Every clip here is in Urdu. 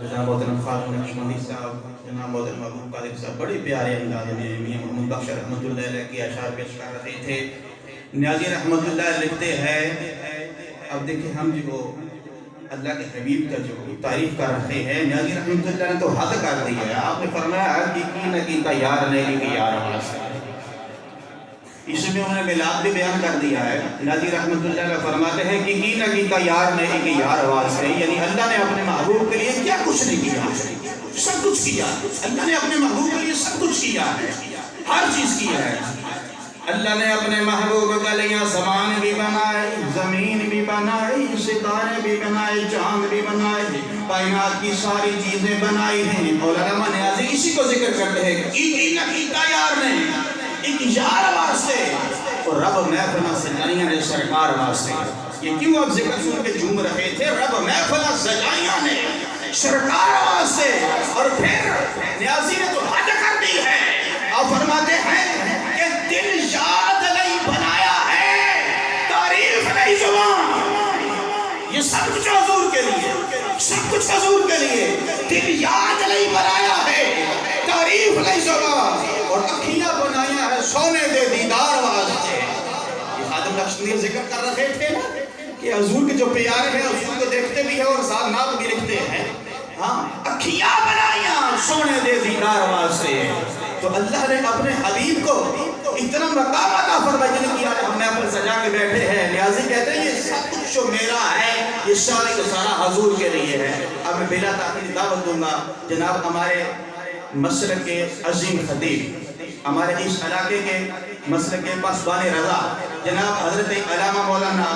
جناب محترم خالد نقشبندی صاحب، جناب محترم ابو قادر صاحب بڑے پیارے انداز میں میاں محمد بخش رحمۃ اللہ علیہ کی اشعار پیش کر رہے تھے۔ نیازی رحمۃ اللہ لکھتے ہیں، اب دیکھیں ہم جو اللہ کے حبیب کا جو تعریف کر رہے ہیں، نیازی رحمۃ اللہ نے تو حد کر دی ہے۔ آپ نے فرمایا کی نہ کی یار نہیں کی یار آواز ہے، اس میں انہوں نے میلاد بھی بیان کر دیا ہے۔ نیازی رحمۃ اللہ علیہ فرماتے ہیں کہ کی نہ کی یار نہیں کی یار آواز ہے، یعنی اللہ نے اپنے محبوب کے لیے کیا کچھ نہیں کیا، سب کچھ کیا۔ اللہ نے اپنے محبوب کے لیے سب کچھ کیا ہے، ہر چیز کیا ہے۔ اللہ نے اپنے محبوب کے لیے زمان بھی بنائے، زمین بھی بنائی، ستارے بھی بنائے، چاند بھی بنائے، کائنات کی ساری چیزیں بنائی ہیں۔ مولانا نیازی اسی کو ذکر کرتے ہیں کہ کی نہ کیتا یار نے، ایک یار واسطے اور رب محفل سجائیاں نے سرکار واسطے۔ یہ کیوں اب ذکر سن کے جھوم رہے تھے؟ رب محفل سجائیاں نے سرکار واسطے، اور پھر نیازی نے تو حد کر دی ہے۔ آپ فرماتے ہیں کہ دل یاد نہیں بنایا ہے، تعریف نہیں زبان، یہ سب کچھ حضور کے لیے، سب کچھ حضور کے لیے۔ دل یاد نہیں بنایا ہے، تعریف نہیں زبان، اور اکھیاں بنایا ہے سونے دے دیدار واسطے۔ یہ خادم نقشبندی ذکر کر رہے تھے نا کہ حضور کے جو پیارے ہیں حضور کو دیکھتے بھی ہیں اور ساتھ نعت بھی لکھتے ہیں۔ ہاں، اکھیاں بنائیاں سونے دے دیدار واسطے۔ تو اللہ نے اپنے حبیب کو اتنا مقام عطا فرمایا جن کی آج ہم محفل سجا کے بیٹھے ہیں۔ نیازی کہتے ہیں یہ سب کچھ جو میرا ہے یہ سارا کا سارا حضور کے لیے ہے۔ اب میں بلا تاخیر دعوت دوں گا جناب ہمارے مسلک کے عظیم خطیب، ہمارے اس علاقے کے مسلک کے پاسبان رضا جناب حضرت علامہ مولانا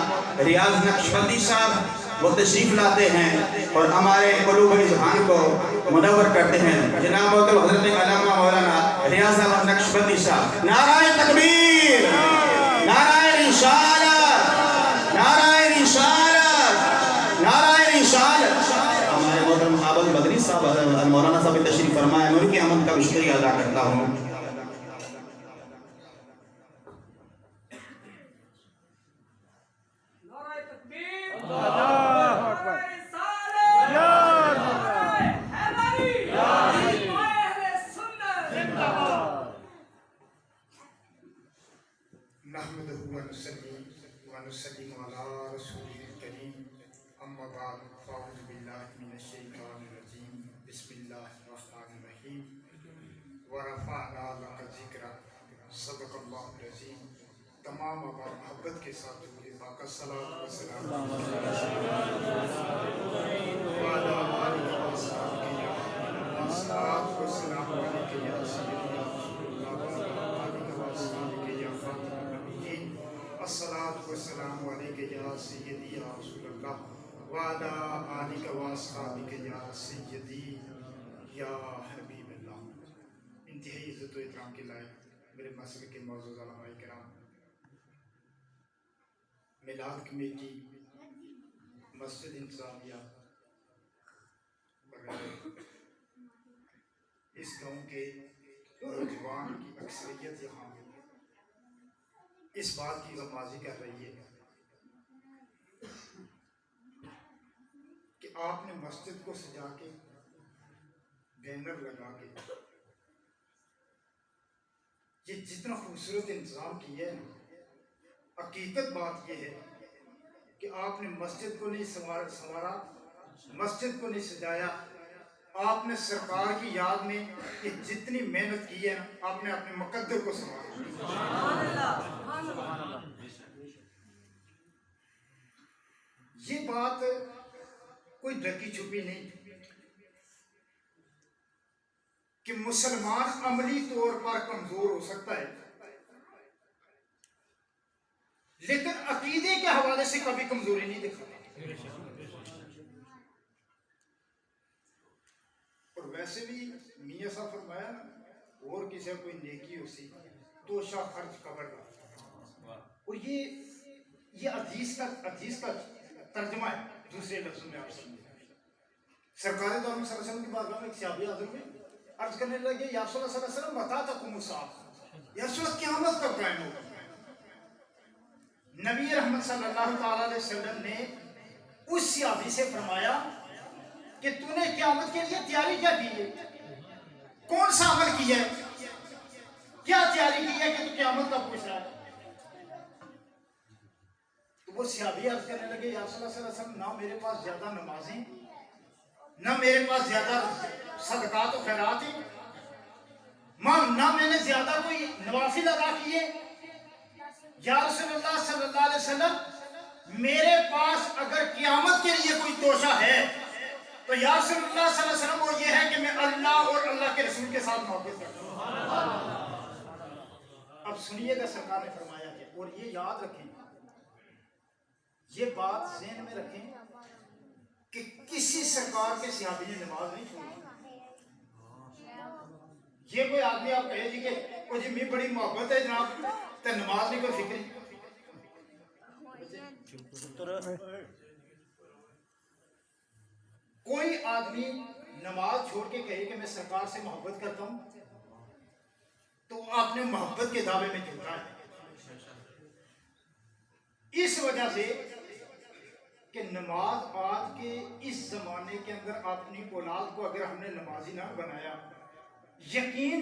ریاض نقشبندی صاحب، وہ تشریف لاتے ہیں اور ہمارے قلوب اذہان کو منور کرتے ہیں۔ جناب حضرت علامہ مولانا ریاض نقشبندی صاحب، نعرہ تکبیر، نعرہ رسالت، نعرہ رسالت، نعرہ رسالت۔ ہمارے محترم عابد بدری صاحب مولانا صاحب تشریف فرمائے، میں ان کی آمد کا بھی شکریہ ادا کرتا ہوں۔ نحمده ونصلي على رسوله الكريم اما بعد فاعوذ بالله من الشيطان الرجيم بسم الله الرحمن الرحيم ورفعنا لك ذکرک صدق اللہ العظیم۔ تمام آباد محبت کے ساتھ ہوئے باقی الصلاۃ والسلام وعلی آلہ وصحبہ یا الصلاۃ والسلام علیک یا سیدی یا رسول اللہ وعلی آلہ وصحبہ یا خاتم النبیین، الصلاۃ والسلام علیک یا سیدی یا رسول اللہ وعلی آلہ وصحبہ یا سیدی یا حبیب اللہ۔ انتہائی عزت و احترام کے لائق میرے مسلک کے معزز علماء کرام، میلاد کمیٹی، مسجد انتظامیہ اور اس گاؤں کے نوجوان کی اکثریت یہاں اس بات کی غمازی کر رہی ہے کہ آپ نے مسجد کو سجا کے بینر لگا کے یہ جتنا خوبصورت انتظام کیا ہے، حقیقت بات یہ ہے کہ آپ نے مسجد کو نہیں سنوارا، مسجد کو نہیں سجایا، آپ نے سرکار کی یاد میں یہ جتنی محنت کی ہے آپ نے اپنے مقدر کو سنوارا۔ یہ بات کوئی ڈھکی چھپی نہیں کہ مسلمان عملی طور پر کمزور ہو سکتا ہے لیکن عقیدے کے حوالے سے کبھی کمزوری نہیں دکھاتا۔ اور ویسے بھی میاں صاحب فرمایا اور کسی کوئی نیکی ہو سی تو شاہ خرچ قبر کا، اور یہ حدیث کا ترجمہ ہے دوسرے لفظوں میں۔ آپ سمجھیں سرکار دو عالم صلی اللہ علیہ وسلم کی بارگاہ میں ایک صحابی حاضر ہوئے، عرض کرنے لگے یا رسول اللہ صلی اللہ علیہ وسلم متی تقوم الساعۃ، یا رسول اللہ قیامت کب قائم ہوگا؟ نبی رحمت صلی اللہ تعالی علیہ وسلم نے اس صحابی سے فرمایا کہ تو نے قیامت کے لیے تیاری کیا کی ہے، کون سا عمل کیا ہے، کیا تیاری کی ہے کہ تو قیامت کا پوچھ رہا ہے؟ تو وہ صحابی عرض کرنے لگے یا رسول اللہ صلی اللہ علیہ وسلم، نہ میرے پاس زیادہ نمازیں، نہ میرے پاس زیادہ صدقات و خیرات ہیں، نہ میں نے زیادہ کوئی نوافل ادا کیے. یا رسول اللہ صلی اللہ علیہ وسلم، میرے پاس اگر قیامت کے لیے کوئی توشہ ہے تو یا رسول اللہ صلی اللہ علیہ وسلم وہ یہ ہے کہ میں اللہ اور اللہ کے رسول کے ساتھ محبت کرتا ہوں. اب سنیے گا سرکار نے فرمایا کہ، اور یہ یاد رکھیں، یہ بات ذہن میں رکھیں کہ کسی سرکار کے صحابی نے نماز نہیں چھوڑی. یہ کوئی آدمی آپ کہے جی کہ وہ جی میں بڑی محبت ہے جناب تو نماز نہیں کوئی فکر. کوئی آدمی نماز چھوڑ کے کہے کہ میں سرکار سے محبت کرتا ہوں تو وہ اپنے محبت کے دعوے میں جھوٹا ہے. اس وجہ سے کہ نماز آج کے اس زمانے کے اندر اپنی اولاد کو اگر ہم نے نمازی نہ بنایا، یقین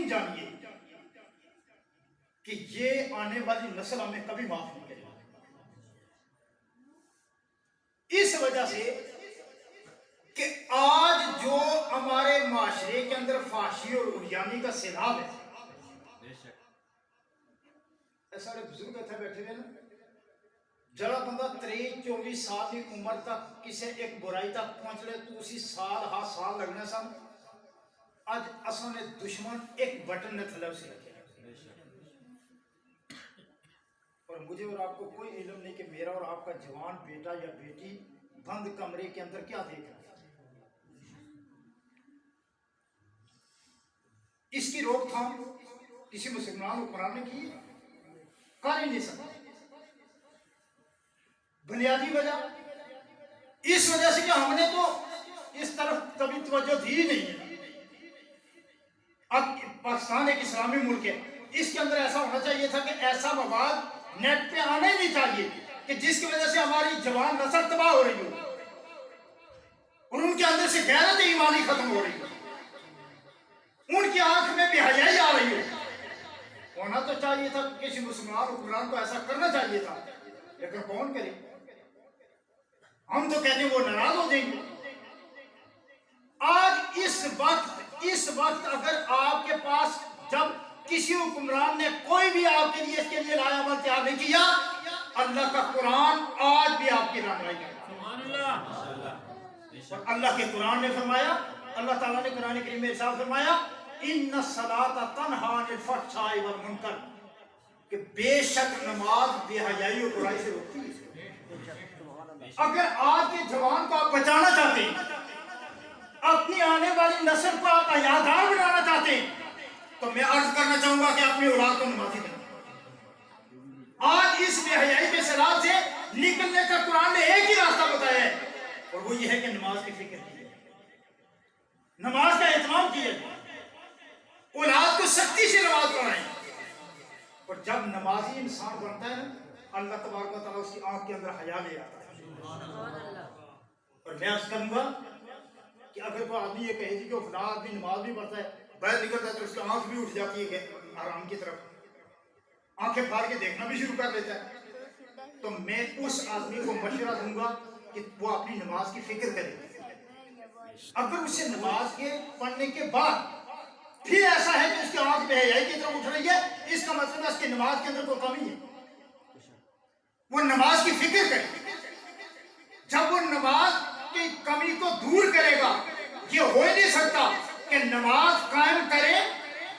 جانیے کہ یہ آنے والی نسل ہمیں کبھی معاف نہیں کرے گی. اس وجہ سے کہ آج جو ہمارے معاشرے کے اندر فحاشی اور عریانی کا سیلاب ہے، ایسا بزرگ تھے بیٹھے ہوئے نا، جڑا بندہ 23-24 سال کی عمر تک کسی ایک برائی تک پہنچ لے تو اسی سال لگنے سن. آج اصل نے دشمن ایک بٹن نے تھلے سے رکھے، اور مجھے اور آپ کو کوئی علم نہیں کہ میرا اور آپ کا جوان بیٹا یا بیٹی بند کمرے کے اندر کیا دیکھ رہا ہے. اس کی روک تھام کسی مسلمان حکمران نے کی کر ہی نہیں سکتا. بنیادی وجہ اس وجہ سے کہ ہم نے تو اس طرف کبھی توجہ دی نہیں ہے. اب پاکستان ایک اسلامی ملک ہے، اس کے اندر ایسا ہونا چاہیے تھا کہ ایسا مواد نیٹ پہ آنا ہی نہیں چاہیے کہ جس کی وجہ سے ہماری جوان نسل تباہ ہو رہی ہو اور ان کے اندر سے غیرت ایمانی ختم ہو رہی ہو، ان کی آنکھ میں بے حیائی آ رہی ہو. ہونا تو چاہیے تھا، کسی مسلمان حکمران کو ایسا کرنا چاہیے تھا، لیکن کون کرے؟ ہم تو کہتے ہیں وہ ناراض ہو جائیں گے. آج اس وقت اگر آپ کے پاس جب کسی حکمران نے کوئی بھی آپ کے لیے اس کے لیے لایا عمل تیار نہیں کیا، اللہ کا قرآن آج بھی آپ کی رہنمائی کرتا ہے. اور اللہ کے قرآن نے فرمایا، اللہ تعالیٰ نے قرآن کریم میں ارشاد فرمایا ان الصلاۃ تنہی عن الفحشاء والمنکر، کہ بے شک نماز بے حیائی اور برائی سے روکتی ہے. اگر آج کے جوان کو آپ بچانا چاہتے ہیں، اپنی آنے والی نسل کو آپ حیادار بنانا چاہتے ہیں، تو میں عرض کرنا چاہوں گا کہ اپنی اولاد کو نمازی بنائیں. آج اس بے حیائی کے سیلاب سے نکلنے کا قرآن نے ایک ہی راستہ بتایا ہے، اور وہ یہ ہے کہ نماز کی فکر کی، نماز کا اہتمام کیے، اولاد کو سختی سے نماز پڑھائیں. اور جب نمازی انسان بنتا ہے اللہ تبارک و تعالیٰ اس کی آنکھ کے اندر حیا لے آتا ہے. اور میں عرض کروں گا کہ اگر کوئی آدمی یہ کہے کہ وہ فلاں آدمی نماز بھی پڑھتا ہے، باہر نکلتا ہے تو اس کی آنکھ بھی اٹھ جاتی ہے آرام کی طرف، آنکھیں پھاڑ کے دیکھنا بھی شروع کر لیتا ہے، تو میں اس آدمی کو مشورہ دوں گا کہ وہ اپنی نماز کی فکر کرے. اگر اسے نماز کے پڑھنے کے بعد پھر ایسا ہے کہ اس کی آنکھ بے حیائی کی طرف اٹھ رہی ہے، اس کا مطلب ہے اس کی نماز کے اندر کوئی کمی ہے. وہ نماز کی فکر کرے. جب وہ نماز کی کمی کو دور کرے گا، یہ ہو ہی نہیں سکتا کہ نماز قائم کرے،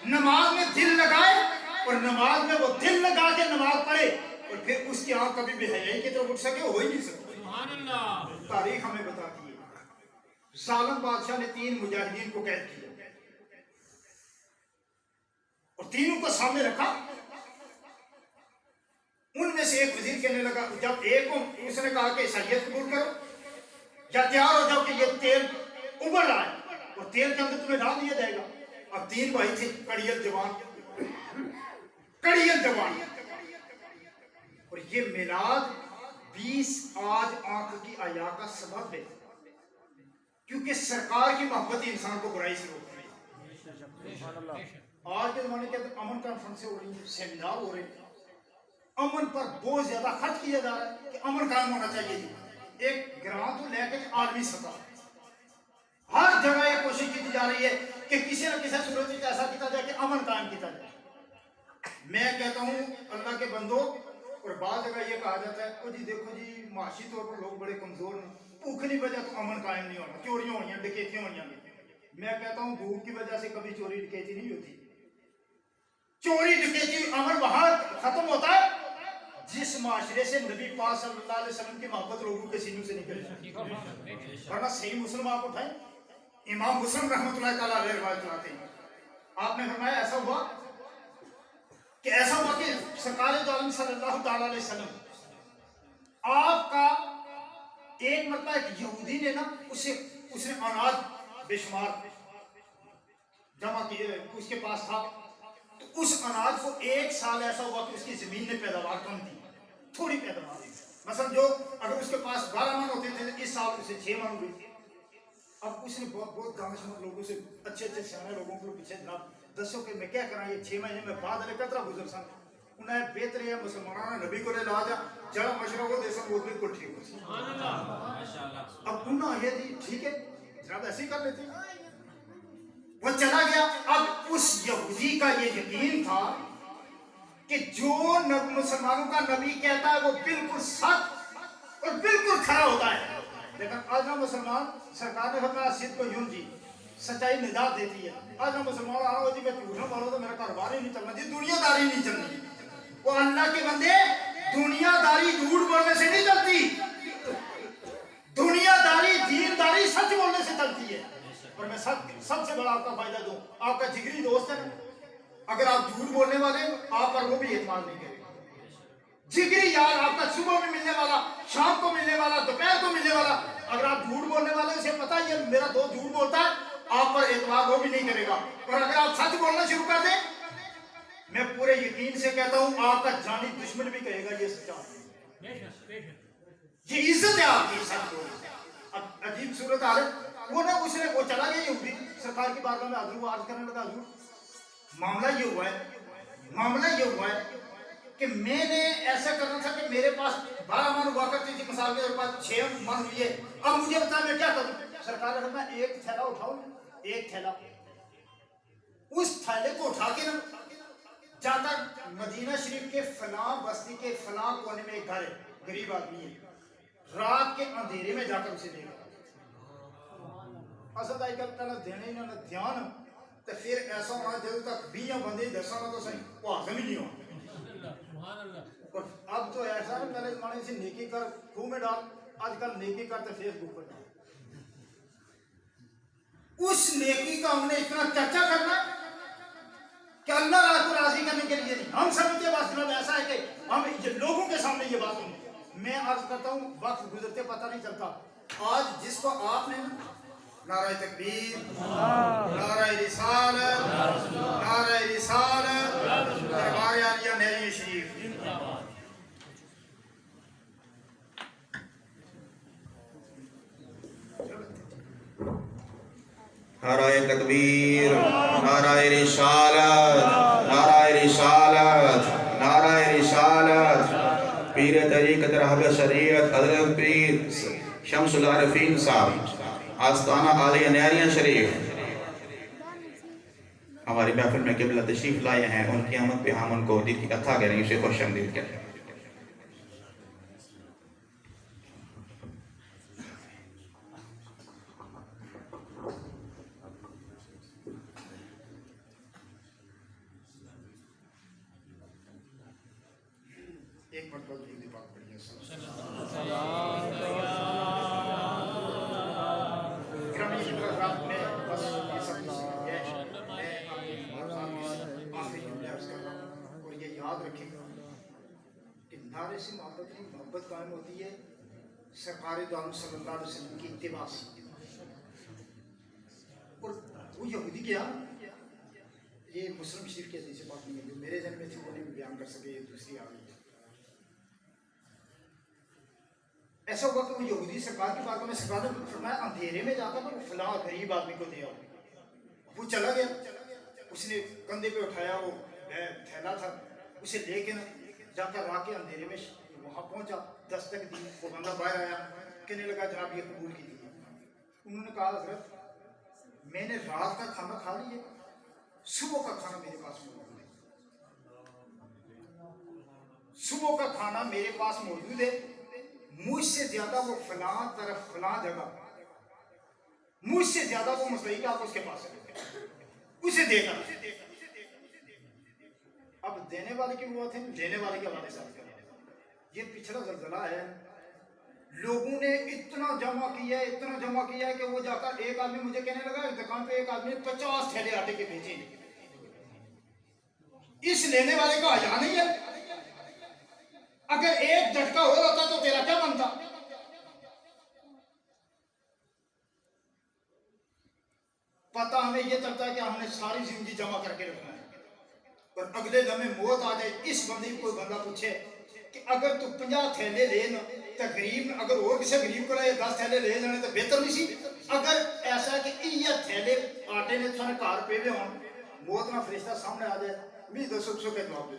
نماز میں دل لگائے اور نماز میں وہ دل لگا کے نماز پڑھے اور پھر اس کی آنکھ کبھی بے حیائی کی طرف اٹھ سکے، ہو ہی نہیں سکتا. تاریخ ہمیں بتاتی ہے ظالم بادشاہ نے 3 مجاہدین کو قید کیا اور تینوں کو سامنے رکھا. ان میں سے ایک وزیر کہنے لگا، جب ایک کو اس نے کہا کہ عیسائیت قبول کرو یا تیار ہو جاؤ کہ یہ تیل ابل رہا ہے اور تیل کے اندر تمہیں ڈال دیا جائے گا. اب 3 بھائی تھے، کڑیل جوان، اور یہ میلاد 20 آج آنکھ کی آیا کا سبب ہے. کیونکہ سرکار کی محبت ہی انسان کو برائی سے روکتی ہے. آج کے زمانے کے اندر امن کانفرنسیں ہو رہی ہیں, سیمینار ہو رہے ہیں, امن پر بہت زیادہ خرچ کیا جا رہا ہے کہ امن قائم ہونا چاہیے جی. ایک گراں تو لے کے عالمی سطح ہر جگہ یہ کوشش کی جا رہی ہے کہ کسی نہ کسی صورت میں ایسا کیا جائے کہ امن قائم کیا جائے. میں کہتا ہوں اللہ کے بندو, اور بعض جگہ یہ کہا جاتا ہے او جی دیکھو جی معاشی طور پر لوگ بڑے کمزور ہیں, بھوک نہیں وجہ تو امن قائم نہیں ہونا, چوریاں ہوئی ہیں, ڈکیتیاں ہوئی ہیں. میں کہتا ہوں بھوک کی وجہ سے کبھی چوری ڈکیتی نہیں ہوتی. چوری ڈکیتی امن وہاں ختم ہوتا ہے جس معاشرے سے نبی پاک صلی اللہ علیہ وسلم کی محبت لوگوں کے سینوں سے نکل جائے. ورنہ صحیح مسلم آپ اٹھائیں, امام مسلم رحمۃ اللہ تعالیٰ علیہ روایت لاتے ہیں, آپ نے فرمایا ایسا ہوا کہ سرکار دو عالم صلی اللہ تعالیٰ علیہ وسلم آپ کا ایک مرتبہ ایک یہودی نے نا اس نے اناج بے شمار جمع کیے اس کے پاس تھا, تو اس اناج کو ایک سال ایسا ہوا کہ اس کی زمین میں پیداوار کم تھی, تھوڑی پیداوار. مثلا جو اگر اس کے پاس 12 من ہوتے تھے اس سال اسے 6 من ہوئی. اب اس نے بہت دانشمند لوگوں سے, اچھے سیانے لوگوں کو پیچھے جناب دسو کہ میں کیا کرا, یہ 6 مہینے میں بعد علی قطرہ گزر سن. انہیں بہتر ہے مسلمانوں نے نبی کو لے لا جا جڑا مشورہ وہ دے سن وہ بالکل ٹھیک ہو سن. اب انہوں یہ تھی ٹھیک ہے جناب ایسے ہی کر لیتے ہیں. وہ چلا گیا. اب اس یہودی کا یہ یقین تھا کہ جو مسلمانوں کا نبی کہتا ہے وہ بالکل سچ اور بالکل کھڑا ہوتا ہے. لیکن آج نہ مسلمان سرکار نے فرمایا صدق کو یوں جی, سچائی نجات دیتی ہے. آج نہ مسلمان آ رہا ہو جی میں جھوٹ نہ بولوں تو میرا کاروبار ہی نہیں چلنا جی, دنیا داری نہیں چلنی. وہ اللہ کے بندے دنیا داری جھوٹ بولنے سے نہیں چلتی, دنیا داری دین داری سچ بولنے سے چلتی ہے. اور میں سب سے بڑا آپ کا فائدہ دوں, آپ کا جگری دوست ہے, اگر آپ جھوٹ بولنے والے آپ پر وہ بھی اعتماد نہیں کرے. جگری یار آپ کا صبح میں ملنے والا, شام کو ملنے والا, دوپہر کو ملنے والا, اگر آپ جھوٹ بولنے والے اسے پتا یہ میرا دوست جھوٹ بولتا ہے, آپ پر اعتماد وہ بھی نہیں کرے گا. اور اگر آپ سچ بولنا شروع کر دیں, میں پورے یقین سے کہتا ہوں آپ کا جانی دشمن بھی کہے گا یہ سچا ہے, یہ عزت ہے آپ کی سچ بولنے. اب عجیب صورت حال ہے, وہ چلا گیا یہودی سرکار کی بارگاہ میں حاضر ہوا, عرض کرنے لگا حضور معاملہ یہ ہوا ہے کہ میں نے ایسا کرنا تھا کہ میرے پاس 12 من ہوا کرتی تھی, مثال کے پاس 6 من ہوئی ہے, اب مجھے بتا میں کیا کروں. سرکار نے کہا ایک تھیلا اٹھاؤ, ایک تھیلا, اس تھیلے کو اٹھا کے نا جا کر مدینہ شریف کے فلاں بستی کے فلاں کونے میں ایک گھر ہے, غریب آدمی ہے, رات کے اندھیرے میں جا کر اسے دے گا. اصل آئی کل دینے ہی نہ دھیان, تو پھر ایسا ہونا جب تک 20 بندے دسا نہ تو صحیح وہ حاضم ہی نہیں ہونا. اور اب تو ایسا ہے پہلے زمانے سے نیکی کر خوں میں ڈال, آج کل نیکی کرتے فیس بک پر ڈال. اس نیکی کا ہم نے اتنا چرچا کرنا کہ اللہ راہ کو راضی کرنے کے لیے نہیں, ہم سب کے پاس جناب ایسا ہے کہ ہم لوگوں کے سامنے یہ بات ہوں. میں عرض کرتا ہوں وقت گزرتے پتہ نہیں چلتا. آج جس کو آپ نے نعرہ تکبیر, نعرہ رسالت, نعرہ رسالت, دربار عالیہ نعرہ شریف, نعرہ تکبیر, نعرہ رسالت, نعرہ رسالت, نعرہ رسالت. پیر طریقت رہب شریعت حضرت پیر شمس العارفین صاحب آستانہ عالیہ نعریہ شریف ہماری محفل میں قبلہ تشریف لائے ہیں. ان کی آمد پہ ہم ان کو دل کی عطا کریں, اسے خوش آمدید کریں. ایک مرتبہ درود پاک پڑھیے. گرامی حضرات, میں بس یہ سب میں آخری جملے عرض کر رہا ہوں, اور یہ یاد رکھیں کہ نعرے سے محبت قائم ہوتی ہے سرکار دو عالم صلی اللہ علیہ وسلم کی اتباع سے. اور وہ یہودی کیا, یہ مسلم شریف کی حدیث بات نہیں ہے, جو میرے ذہن میں تھی وہ نہیں بیان کر سکے, یہ دوسری آ گئی. ایسا ہوا کہ وہ یہودی سرکار کی بارگاہ میں سرکار نے فرمایا اندھیرے میں جا کر وہ فلاں غریب آدمی کو دے آؤ. وہ چلا گیا, اس نے کندھے پہ اٹھایا وہ تھیلا تھا, اسے لے کے نا جا کر راہ کے اندھیرے میں وہاں پہنچا, دستک دی, وہ بندہ باہر آیا, کہنے لگا جناب یہ قبول کیجیے. انہوں نے کہا حضرت میں نے رات کا کھانا کھا لیا, صبح کا کھانا میرے پاس موجود ہے, صبح کا کھانا میرے پاس موجود ہے, مجھ سے زیادہ وہ فلاں طرف فلاں جگہ, مجھ سے زیادہ وہ مستحق آپ اس کے پاس ہے, اسے دے کر. اب دینے والے کی بات ہے, دینے والے کے حوالے سے یہ پچھلا زلزلہ ہے, لوگوں نے اتنا جمع کیا ہے, اتنا جمع کیا ہے کہ وہ جا کر ایک آدمی مجھے کہنے لگا دکان پہ ایک آدمی نے 50 تھیلے آٹے کے بیچے. اس لینے والے کا حیا نہیں ہے, اگر ایک جھٹکا ہو رہا تو تیرا کیا بنتا. پتہ ہمیں یہ چلتا ہے کہ ہم نے ساری زندگی جمع کر کے رکھنا ہے, اور اگلے دم میں موت آ جائے, اس بندے کو کوئی بندہ پوچھے کہ اگر تو 50 تھیلے لے نا تو غریب, اگر اور کسی غریب کو لے 10 تھیلے لے جانے تو بہتر نہیں سی. اگر ایسا کہ یہ تھیلے آٹے نے تھوڑے کار پہ ہوئے ہوں, موت نہ فرشتہ سامنے آ جائے, بھی 200 کے جواب دے.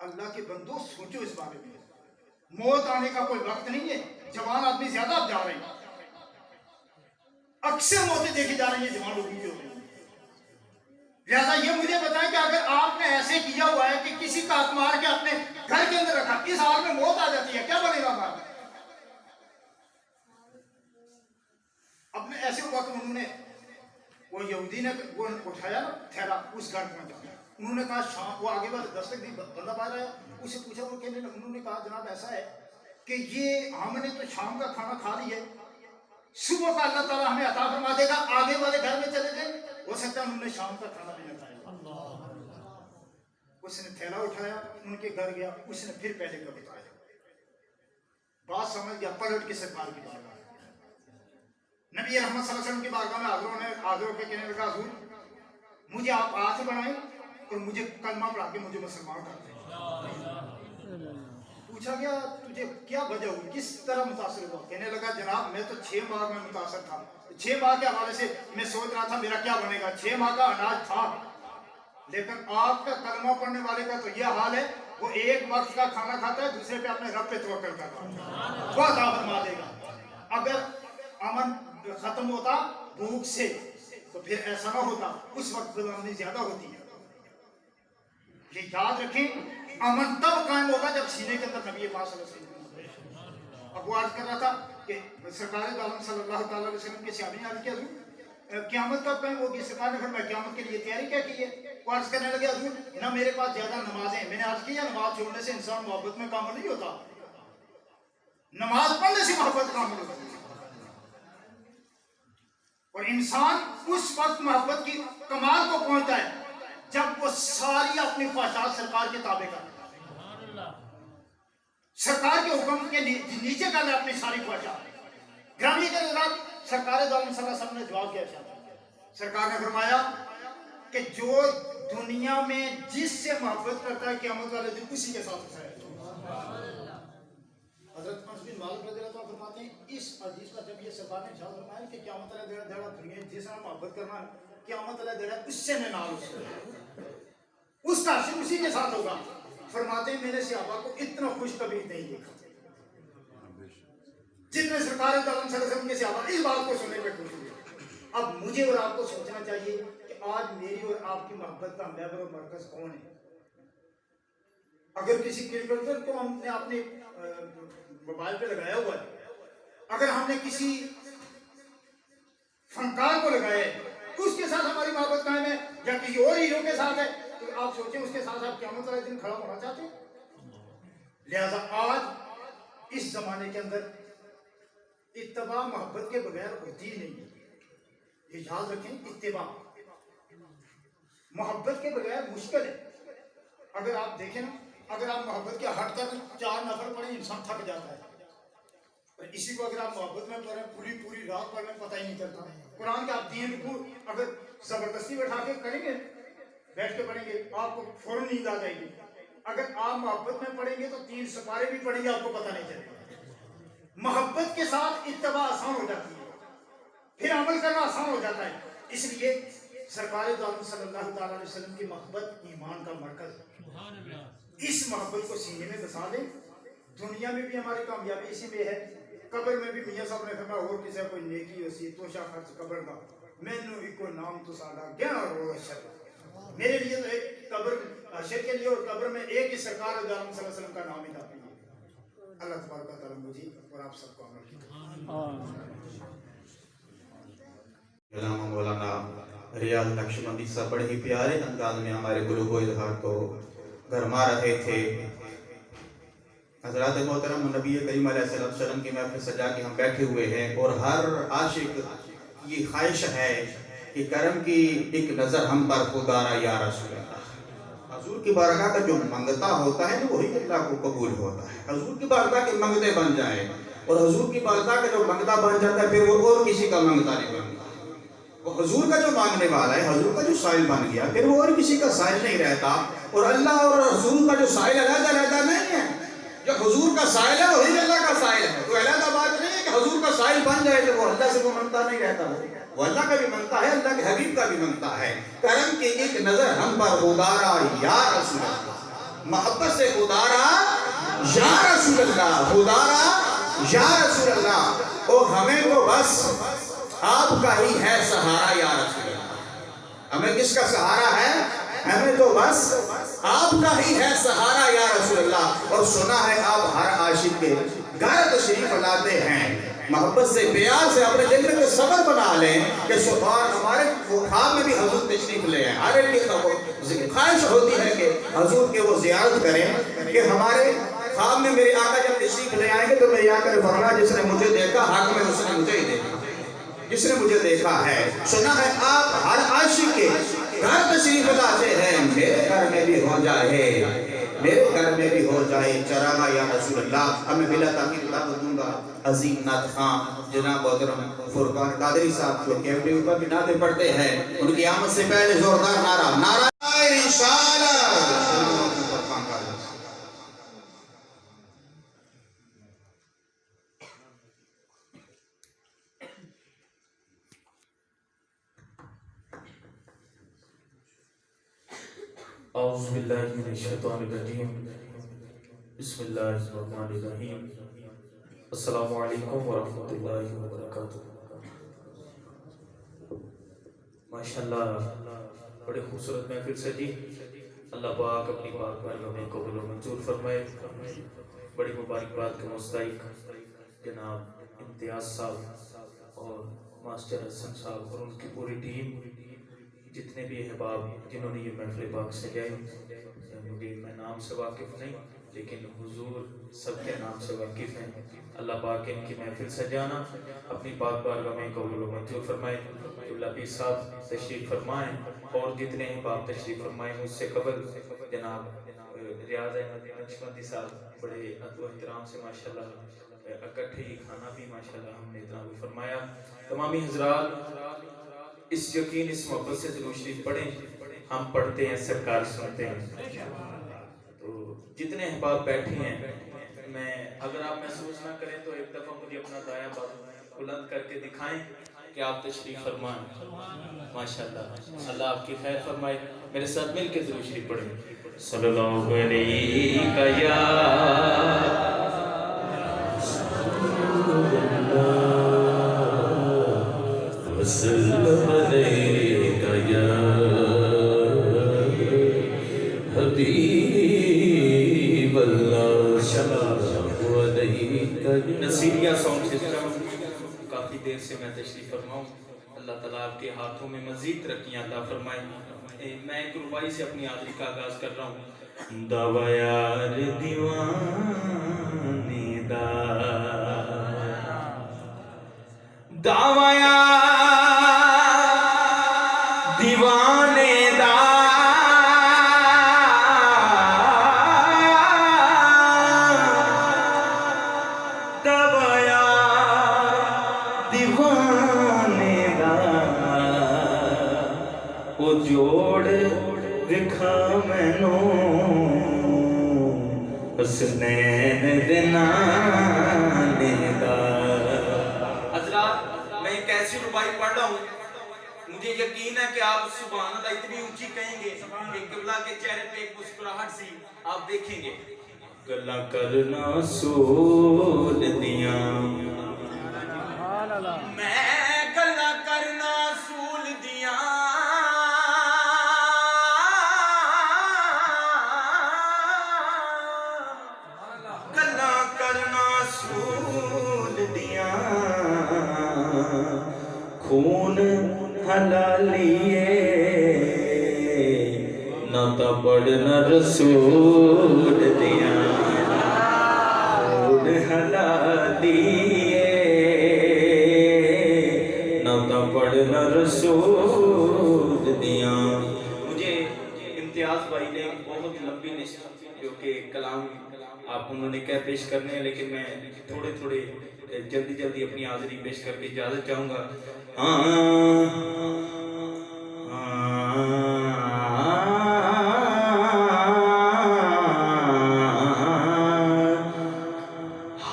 اللہ کے بندو سوچو اس بارے میں, موت آنے کا کوئی وقت نہیں ہے. جوان آدمی زیادہ اب جا رہے ہیں, اکثر موتیں دیکھی جا رہی ہیں جوان لوگوں کی ہو رہی ہیں. لہذا یہ مجھے بتائیں کہ اگر آپ نے ایسے کیا ہوا ہے کہ کسی کا ہاتھ مار کے اپنے گھر کے اندر رکھا, اس حال میں موت آ جاتی ہے, کیا بنے گا ہمارا. اب نے ایسے ہوا کہ انہوں نے وہ یہودی نے وہ اٹھایا نا تھیلا, اس گھر پہنچا. انہوں نے کہا شام, وہ آگے والے دستک دی, بندہ باہر آیا, اسے پوچھا, وہ کہنے لگا, انہوں نے کہا جناب ایسا ہے کہ یہ ہم نے تو شام کا کھانا کھا لیا ہے, صبح کا اللہ تعالیٰ ہمیں عطا فرما دے گا, آگے والے گھر میں چلے جائیں, ہو سکتا ہے انہوں نے شام کا کھانا بھی نہ کھایا. اس نے تھیلا اٹھایا, ان کے گھر گیا, اس نے پھر پہلے کا بتایا, بات سمجھ گیا, پلٹ کے سرکار کی بارگاہ نبی رحمت صلی اللہ علیہ وسلم کی بارگاہ میں حاضر ہو کے کہنے لگا حضور مجھے آپ ہاتھ بنائیں اور مجھے کلمہ پڑھا کے مجھے مسلمان کر دیں. پوچھا گیا تجھے کیا وجہ ہوئی, کس طرح متاثر ہوا. کہنے لگا جناب میں تو 6 ماہ میں متاثر تھا, 6 ماہ کے حوالے سے میں سوچ رہا تھا میرا کیا بنے گا. 6 ماہ کا اناج تھا, لیکن آپ کا کلمہ پڑھنے والے کا تو یہ حال ہے, وہ ایک وقت کا کھانا کھاتا ہے, دوسرے پہ اپنے رب پہ توکل کرتا ہے, وہ عطا فرما دے گا. اگر امن ختم ہوتا بھوک سے تو پھر ایسا نہ ہوتا, اس وقت غلامی زیادہ ہوتی ہے. یہ یاد رکھیں, امن تب قائم ہوگا جب سینے کے اندر نبی پاک صلی اللہ علیہ وسلم. اب وہ عرض کر رہا تھا کہ سرکار دو عالم صلی اللہ تعالی علیہ وسلم کے صحابی نے عرض کیا حضور قیامت کب قائم ہوگی. سرکار نے فرمایا قیامت کے لیے تیاری کیا کی ہے. وہ عرض کرنے لگے حضور نہ میرے پاس زیادہ نمازیں ہیں. میں نے عرض کیا نماز چھوڑنے سے انسان محبت میں کامل نہیں ہوتا, نماز پڑھنے سے محبت کامل ہوتی ہے. اور انسان اس وقت محبت کی کمال کو پہنچتا ہے جب وہ ساری اپنی خواہشات سرکار کے تابع کرتا ہے, سرکار کے حکم کے نیچے کر لے اپنی ساری خواہشات. گرامی کے حضرات, سرکار دو عالم صلی اللہ علیہ وسلم نے جواب کیا. سرکار نے فرمایا کہ جو دنیا میں جس سے محبت کرتا ہے قیامت والے دن اسی کے ساتھ ہے. حضرت انس بن مالک رضی اللہ عنہ فرماتے ہیں اس حدیث کا جب یہ سرکار نے ارشاد فرمایا کہ قیامت والے دن دنیا جس سے محبت کرنا, قیامت والے دن اس سے میں نال اس کا حشر اسی کے ساتھ ہوگا. فرماتے ہیں میرے صحابہ کو اتنا خوش کبھی نہیں دیکھا جتنے سرکار دو عالم صلی اللہ علیہ وسلم کے صحابہ اس بات کو سننے پہ خوش ہوئے. اب مجھے اور آپ کو سوچنا چاہیے کہ آج میری اور آپ کی محبت کا محور اور مرکز کون ہے. اگر کسی کرکٹر کو ہم نے اپنے موبائل پہ لگایا ہوا ہے, اگر ہم نے کسی فنکار کو لگایا ہے, اس کے ساتھ ہماری محبت قائم ہے, یا کسی اور ہیرو کے ساتھ ہے, تو آپ سوچیں اس کے ساتھ آپ قیامت والے دن کھڑا ہونا چاہتے ہیں. لہذا آج اس زمانے کے اندر اتباع محبت کے بغیر ہوتی ہی نہیں ہے. یہ یاد رکھیں, اتباع محبت کے بغیر مشکل ہے. اگر آپ دیکھیں نا, اگر آپ محبت کے ہٹ کر 4 نفر پڑھیں انسان تھک جاتا ہے, اور اسی کو اگر آپ محبت میں پڑھیں پوری رات پڑھیں پتہ ہی نہیں چلتا. قرآن کے آپ 3 رکوع اگر زبردستی بیٹھا کے کریں گے, بیٹھ کے پڑھیں گے, آپ کو فوراً نیند آ جائے گی. اگر آپ محبت میں پڑھیں گے تو 3 سپارے بھی پڑھیں گے آپ کو پتہ نہیں چلے گا۔ محبت کے ساتھ اتباع آسان ہو جاتی ہے، پھر عمل کرنا آسان ہو جاتا ہے۔ اس لیے سرکار دو عالم صلی اللہ تعالیٰ علیہ وسلم کی محبت ایمان کا مرکز ہے۔ اس محبت کو سینے میں بسا دیں، دنیا میں بھی ہماری کامیابی اسی میں ہے، قبر میں بھی میاں صاحب نے فرمایا اور کسی کوئی نیکی اسی توشا خرچ قبر کا مینوں ایک نام تو ساڈا گیا روشن۔ میرے لیے تو ایک قبر حشر کے لیے اور قبر میں ایک ہی سرکار دو عالم صلی اللہ علیہ وسلم کا نام ہی کافی ہے۔ اللہ تبارک و تعالیٰ مجھے اور آپ سب کو عمل کی جناب مولانا ریاض نقشبندی صاحب بڑے ہی پیارے انداز میں ہمارے گلوب و اظہار کو گرما رہے تھے۔ حضرات محترم، نبی کریم علیہ السلام کی محفل سجا کے ہم بیٹھے ہوئے ہیں اور ہر عاشق کی خواہش ہے کہ کرم کی ایک نظر ہم پر خدا را یا رسول اللہ۔ حضور کی بارگاہ کا جو منگتا ہوتا ہے وہی اللہ کو قبول ہوتا ہے۔ حضور کی بارگاہ کے منگتے بن جائیں اور حضور کی بارگاہ کا جو منگتا بن جاتا ہے پھر وہ اور کسی کا منگتا نہیں بنتا۔ وہ حضور کا جو مانگنے والا ہے، حضور کا جو سائل بن گیا، پھر وہ اور کسی کا سائل نہیں رہتا۔ اور اللہ اور حضور کا جو سائل علیحدہ رہتا نہیں ہے، جو حضور کا سائل ہے وہی اللہ کا سائل ہے۔ تو علیحدہ بات نہیں ہے کہ حضور کا سائل بن جائے تو وہ اللہ سے وہ منگتا نہیں رہتا، وہ اللہ کا بھی منگتا ہے، اللہ کے حبیب کا بھی منگتا ہے۔ کرم کی ایک نظر ہم پر خدارا یا رسول اللہ، محبت سے خدارا یا رسول اللہ، خدارا یا رسول اللہ۔ اور ہمیں تو بس آپ کا ہی ہے سہارا یا رسول اللہ۔ ہمیں کس کا سہارا ہے؟ ہمیں تو بس آپ کا ہی ہے سہارا یا رسول اللہ۔ اور سنا ہے آپ ہر عاشق کے گھر تشریف لاتے ہیں، محبت سے پیار سے اپنے دل میں صبر بنا لیں کہ سبحان ہمارے خواب میں بھی حضور تشریف لے آئیں۔ ہر ایک کی خواہش ہوتی ہے کہ حضور کے وہ زیارت کریں کہ ہمارے خواب میں میرے آقا جب تشریف لے آئیں گے تو میرے آقا نے فرمایا جس نے مجھے دیکھا حق میں اس نے مجھے ہی دیکھا، جس نے مجھے دیکھا ہے۔ سنا ہے آپ ہر عاشق کے گھر تشریف لاتے ہیں، میرے گھر میں بھی ہو جائے، میرے گھر میں بھی ہو جائے چراغا یا رسول اللہ۔ اب میں بلا تاخیر دعوت دوں گا عظیم نعت خواں جناب محترم فرقان قادری صاحب جو کیمرے اوپر بھی نعتیں پڑھتے ہیں، ان کی آمد سے پہلے زوردار نعرہ نعرہ رسالت۔ اعوذ باللہ من الشیطان الرجیم، بسم اللہ الرحمن الرحیم، السلام علیکم ورحمۃ اللہ وبرکاتہ۔ ماشاءاللہ بڑے خوبصورت محفل سے جی، اللہ پاک اپنی پاک بارگاہ میں قبول و منظور فرمائے۔ بڑی مبارکباد کے مستحق جناب امتیاز صاحب اور ماسٹر حسن صاحب اور ان کی پوری ٹیم، جتنے بھی احباب جنہوں نے یہ محفل پاک سجائی، مجھے میں نام سے واقف نہیں لیکن حضور سب کے نام سے واقف ہیں۔ اللہ پاک ان کی محفل سجانا اپنی پاک بارگاہ میں قبول و منظور فرمائے۔ قبلہ پیر صاحب تشریف فرمائیں اور جتنے احباب تشریف فرمائیں، مجھ سے قبل جناب ریاض احمد نقشبندی صاحب بڑے ادب و احترام سے ماشاءاللہ اکٹھے ہی کھانا بھی ماشاءاللہ ہم نے اتنا بھی فرمایا۔ تمامی حضرات اس یقین اس محبت سے ضرور شریف پڑھیں، ہم پڑھتے ہیں سرکار سنتے ہیں۔ تو جتنے احباب بیٹھے ہیں، میں اگر آپ محسوس نہ کریں تو ایک دفعہ مجھے اپنا دایاں بازو بلند کر کے دکھائیں کہ آپ تشریف فرمائیں۔ ماشاءاللہ اللہ آپ کی خیر فرمائے۔ میرے ساتھ مل کے ضرور شریف پڑھیں۔ صلی اللہ علیہ یا وسلم علیک یا حبیب اللہ صلی اللہ علیہ۔ نصیریہ ساؤنڈ سسٹم، کافی دیر سے میں تشریف فرماؤں، اللہ تعالیٰ آپ کے ہاتھوں میں مزید ترقیاں عطا فرمائیں۔ میں ایک ربائی سے اپنی حاضری کا آغاز کر رہا ہوں۔ دعویٰ یار دیوانی دا، دعویٰ یار دیوانے دا، دعویٰ یار دیوانے دا، او جوڑ دکھا مینوں حسنین دنانے دا۔ حضرات میں ایک ایسی ربائی پڑھ رہا ہوں، مجھے یقین ہے کہ آپ سبحان اللہ اتنی اونچی کہیں گے کہ قبلہ کے چہرے پہ ایک مسکراہٹ سی آپ دیکھیں گے۔ گلا کرنا سول دیاں، میں گلا کرنا سول دیاں، گلا کرنا سول دیاں، خون حلالیے نہ تا پڑھنا رسول دیاں، خون حلالیے نہ تا پڑھنا رسول دیاں۔ مجھے امتیاز بھائی نے بہت لمبی لسٹ جو کہ کلام آپ انہوں نے کہہ پیش کرنے ہیں، لیکن میں تھوڑے تھوڑے جلدی جلدی اپنی حاضری پیش کر کے اجازت چاہوں گا۔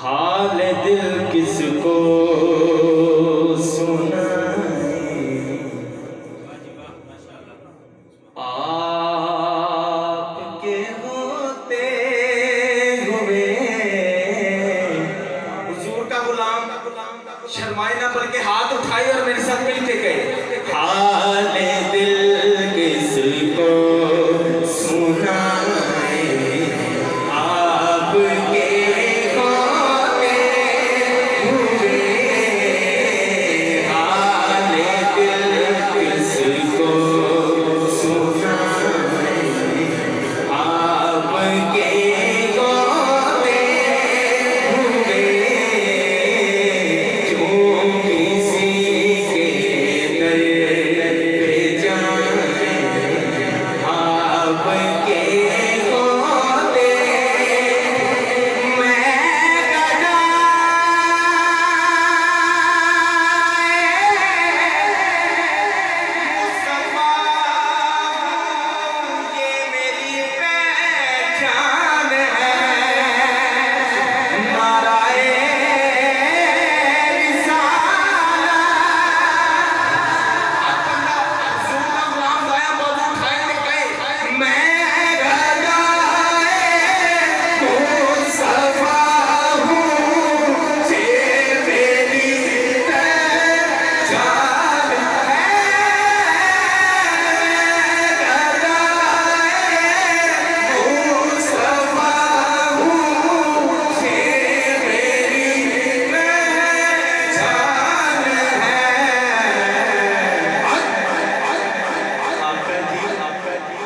حال دل کس کو سنائیں، آپ کے ہوتے ہوئے حضور کا غلام شرمائے نہ بلکہ ہاتھ اٹھائے اور میرے ساتھ مل کے کہے، حال دل کس کو سنائیں، آپ کے ہوتے ہوئے، حال دل کس کو سنائیں، آپ کے ہوتے ہوئے، جو کسی کے در پہ جائیں، آپ کے ہوتے میں گدائے مصطفیٰ، یہ میری پہچان ہے، نعرہ رسالت۔ اب بندہ حضور کا غلام دایا بازو اٹھائے تے کہے، میں گدائے مصطفیٰ ہوں، یہ میری پہچان ہے،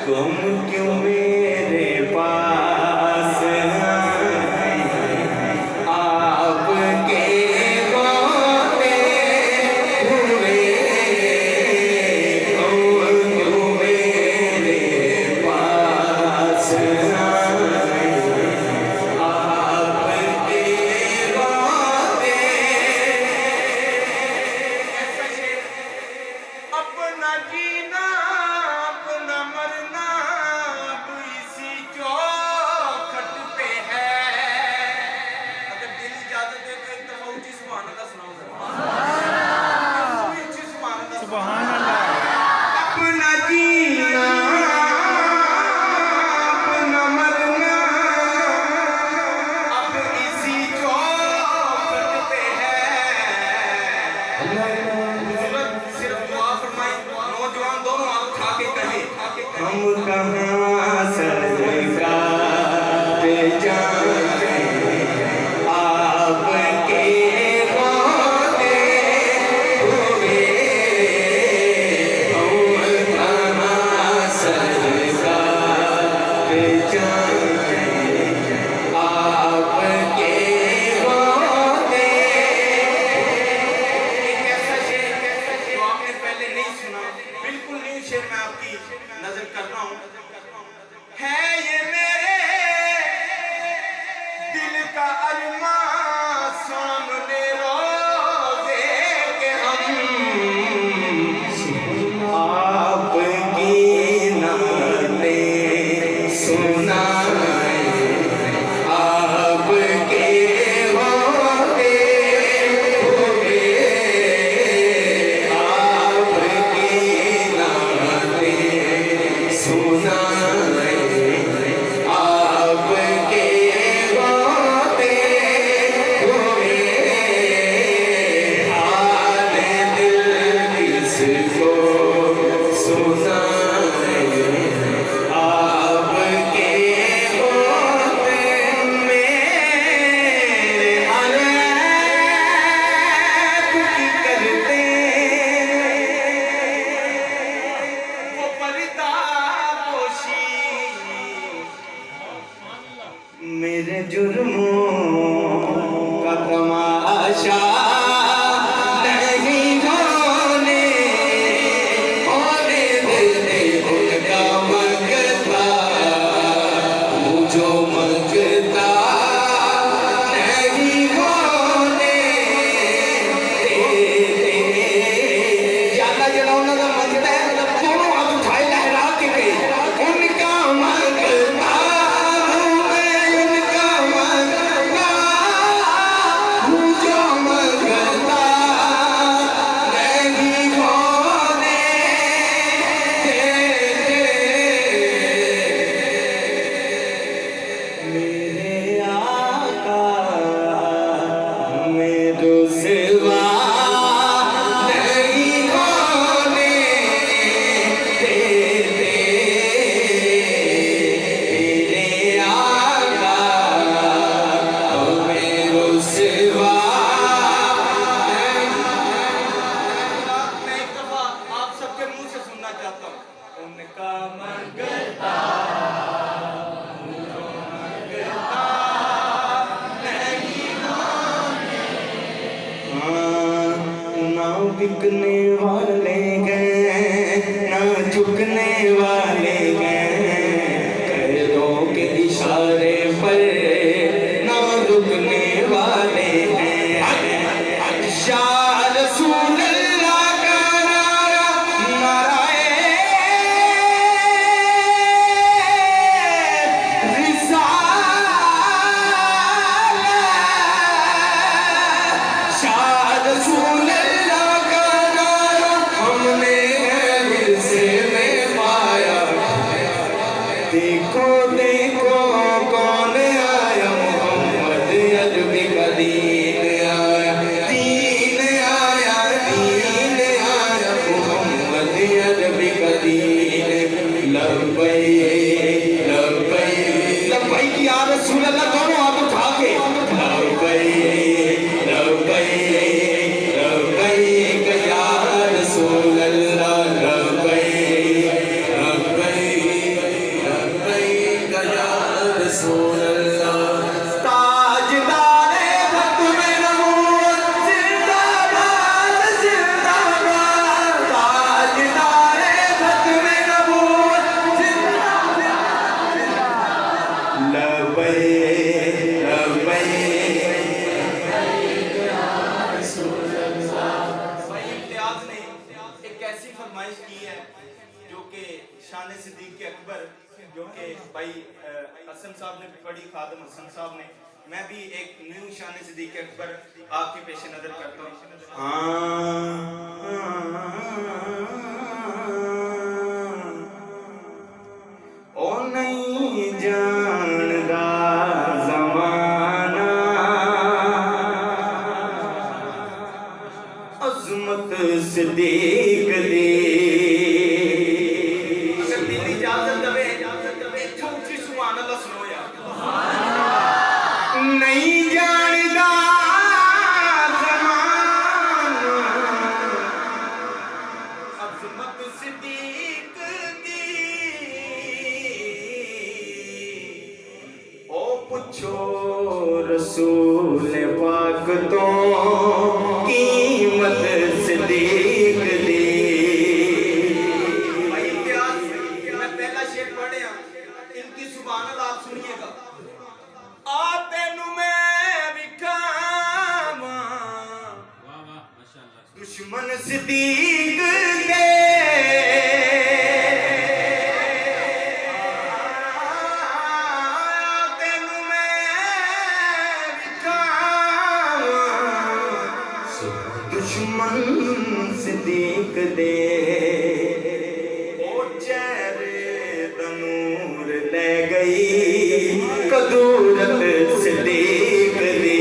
غم کیوں میرے پاس آئے، آپ کے ہوتے ہوئے، غم کیوں میرے پاس آئے، آپ کے ہوتے۔ اپنا جینا اپنا مرنا اب اسی چوکھٹ پہ ہے، اگر دل اجازت دے تو ایک دفعہ اونچی سبحان اللہ سناؤ ذرا، اونچی سبحان اللہ۔ اپنا جینا اپنا مرنا اب اسی چوکھٹ پہ ہے، صرف دعا فرمائی، نوجوان دونوں ہاتھ اٹھا کے کہے، ہم کہاں سرکار جاتے، آپ کے ہوتے ہوئے، ہم کہاں سرکار جاتے، آپ کے ہوتے۔ ایک ایسا شعر جو آپ نے پہلے نہیں سنا، بالکل نیو شعر میں آپ کی نظر کر رہا ہوں۔ جرموں کا تماشا نہیں ہونے دے ان کا منگتا وہ جو منگتا نہیں ہونے دے یا اللہ جڑا انہاں دا منگتا ہے دونوں ہاتھ اٹھائے لہرا کے گئے ان کا منگتا بکنے والے گئے نہ جھکنے والے گئے قیدوں کے اشارے پر نہ رکنے والے ہیں یا رسول اللہ کا نعرہ رسالت یا رسول دیکھو دیکھو کون آیا محمد عربی کا دین آیا دین آیا دین آیا محمد عربی کا دین لبیک لبیک لبیک یا رسول اللہ دونوں ہاتھ اٹھا کے لبیک لبیک لبیک یا رسول اللہ لبیک لبیک رسول اللہ تاجدار ختم نبوت زندہ باد زندہ باد تاجدار ختم نبوت زندہ باد لبیک لبیک یا رسول اللہ۔ بھائی امتیاز نے ایک ایسی فرمائش کی ہے جو کہ شان صدیق اکبر جو کہ بھائی حسن صاحب نے بھی پڑھی خادم حسن صاحب نے میں بھی ایک نیو شان صدیق اکبر آپ کے پیش نظر کرتا ہوں او نہیں جاندا زمانہ عظمت صدیق دی نہیں جاندا زمانہ عظمت صدیق دی او پوچھو رسول پاک تو قیمت صدیق دی بھائی امتیاز میں پہلا شعر پڑھے ہاں ان کی سبحان اللہ آپ سنیے گا دشمن صدیق دے تینوں میں وکھاواں دشمن صدیق دے او چہرے دا نور لے گئی قدورت صدیق دی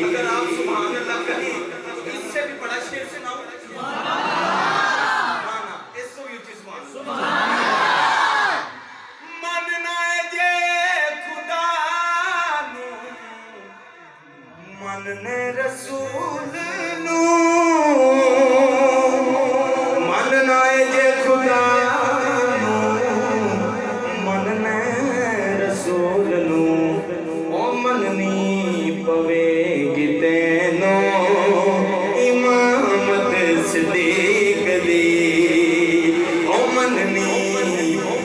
اگر آپ سبحان اللہ کہیں اس سے بھی بڑا شعر سنا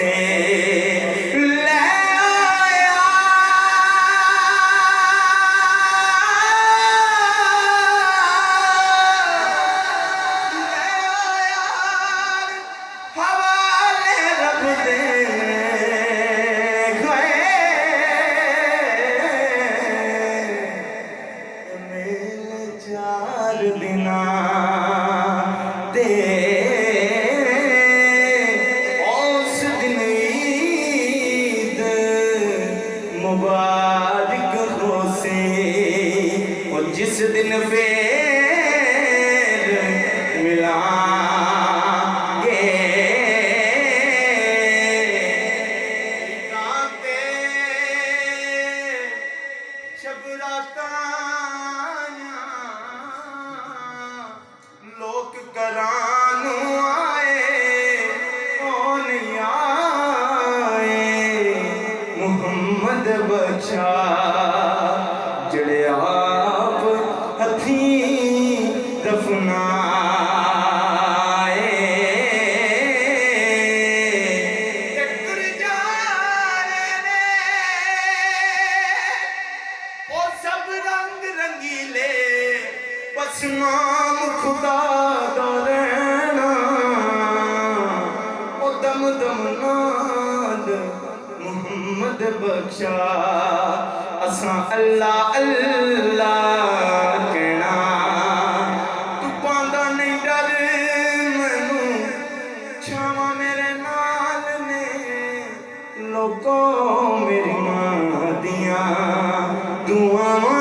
سے لے آیا حوالے رب دے چار دن اس دن عید مبارک ہو سے اور جس دن پھر ملائیں گے شب لوگ کرانو آئے او نہیں آئے محمد بچا جڑے آپ ہتھیں دفنائے ٹکر جانے نے وہ سب رنگ رنگیلے بس نام خدا دا رہنا او دم دم نال محمد بخشا اساں اللہ اللہ کہنا تو پاندا نہیں ڈر مینوں چھاواں میرے نال نے لوگوں میری ماں دیاں دعاواں